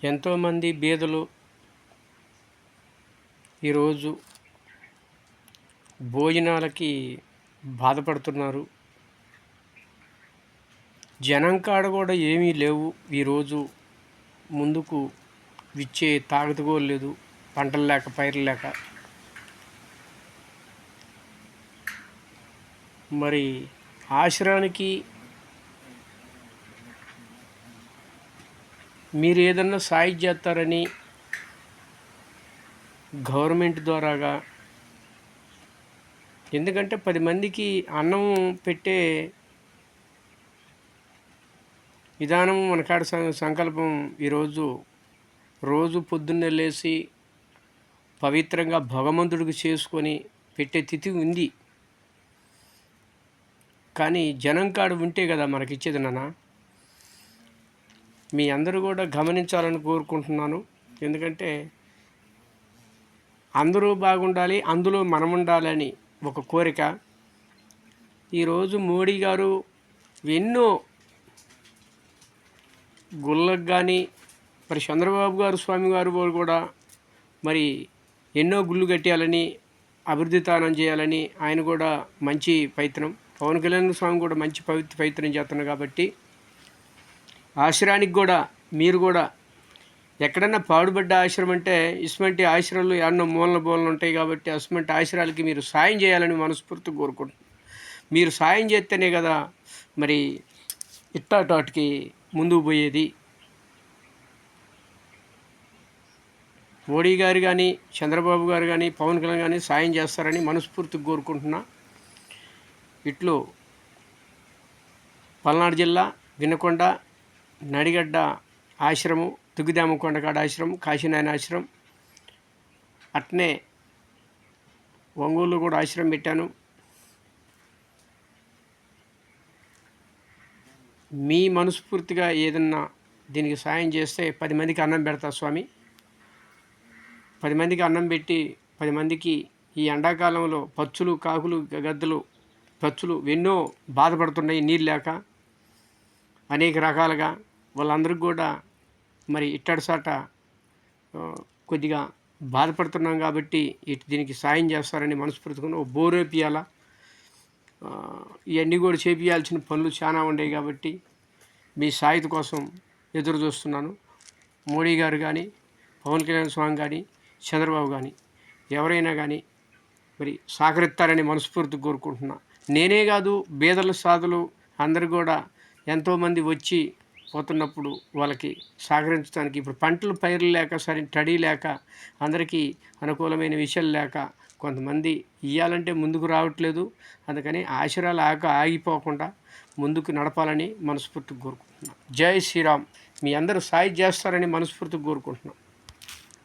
ఎంతోమంది బీదలు ఈరోజు భోజనాలకి బాధపడుతున్నారు. జనం కాడ కూడా ఏమీ లేవు. ఈరోజు ముందుకు విచ్చే తాగదు కూడా లేదు, పంటలు లేక పైర్లు లేక. మరి ఆశ్రయానికి మీరు ఏదన్నా సాయం చేస్తారని గవర్నమెంట్ ద్వారాగా, ఎందుకంటే 10 మందికి అన్నం పెట్టే విధానం మన కాడ సంకల్పం. రోజు పొద్దున్నే లేచి పవిత్రంగా భగవంతుడికి చేసుకొని పెట్టే తిథి ఉంది. కానీ జనం కాడు ఉంటే కదా మనకిచ్చేది నాన్న. మీ అందరూ కూడా గమనించాలని కోరుకుంటున్నాను. ఎందుకంటే అందరూ బాగుండాలి, అందులో మనం ఉండాలని ఒక కోరిక. ఈరోజు మోడీ గారు ఎన్నో గుళ్ళకు కానీ, మరి చంద్రబాబు గారు స్వామి గారు కూడా మరి ఎన్నో గుళ్ళు కట్టేయాలని, అభివృద్ధి తానం చేయాలని ఆయన కూడా మంచి ప్రయత్నం. పవన్ కళ్యాణ్ స్వామి కూడా మంచి ప్రయత్నం చేస్తున్నారు. కాబట్టి ఆశ్రయానికి కూడా మీరు కూడా ఎక్కడన్నా పాడుబడ్డ ఆశ్రమం అంటే ఇసుమంటి ఆశ్రయాలు ఎన్నో మూలలు ఉంటాయి. కాబట్టి అసుమంటి ఆశ్రయాలకి మీరు సాయం చేయాలని మనస్ఫూర్తిగా కోరుకుంటున్నాను. మీరు సాయం చేస్తేనే కదా మరి ఇట్టాటికి ముందుకు పోయేది. మోడీ గారు కానీ, చంద్రబాబు గారు కానీ, పవన్ కళ్యాణ్ కానీ సాయం చేస్తారని మనస్ఫూర్తిగా కోరుకుంటున్నా. ఇట్లు పల్నాడు జిల్లా వినుకొండ నడిగడ్డ ఆశ్రమం, తుగ్గిదామకొండ కాడ ఆశ్రమం, కాశీనాయన ఆశ్రమం, అట్నే ఒంగోలు కూడా ఆశ్రమం పెట్టాను. మీ మనస్ఫూర్తిగా ఏదన్నా దీనికి సాయం చేస్తే 10 మందికి అన్నం పెడతా స్వామి. 10 మందికి అన్నం పెట్టి 10 మందికి ఈ ఎండాకాలంలో పచ్చులు, కాకులు, గద్దలు, పచ్చులు ఎన్నో బాధపడుతున్నాయి నీళ్ళు లేక అనేక రకాలుగా. వాళ్ళందరికీ కూడా మరి ఇట్టడిసాట కొద్దిగా బాధపడుతున్నాం. కాబట్టి దీనికి సాయం చేస్తారని మనస్ఫూర్తిగా బోర్ వేపియాలా, ఇవన్నీ కూడా చేపియాల్సిన పనులు చాలా ఉన్నాయి. కాబట్టి మీ సాయత కోసం ఎదురు చూస్తున్నాను. మోడీ గారు కానీ, పవన్ కళ్యాణ్ స్వామి కానీ, చంద్రబాబు కానీ ఎవరైనా కానీ మరి సహకరిస్తారని మనస్ఫూర్తిగా కోరుకుంటున్నా. నేనే కాదు, బీదలు సాధులు అందరు కూడా ఎంతోమంది వచ్చి పోతున్నప్పుడు వాళ్ళకి సహకరించడానికి, ఇప్పుడు పంటలు పైర్లు లేక, సరే తడి లేక, అందరికీ అనుకూలమైన విషయాలు లేక కొంతమంది ఇవ్వాలంటే ముందుకు రావట్లేదు. అందుకని ఆశ్రయాలు ఆగిపోకుండా ముందుకు నడపాలని మనస్ఫూర్తిగా కోరుకుంటున్నాను. జై శ్రీరామ్. మీ అందరూ సాయం చేస్తారని మనస్ఫూర్తిగా కోరుకుంటున్నాను.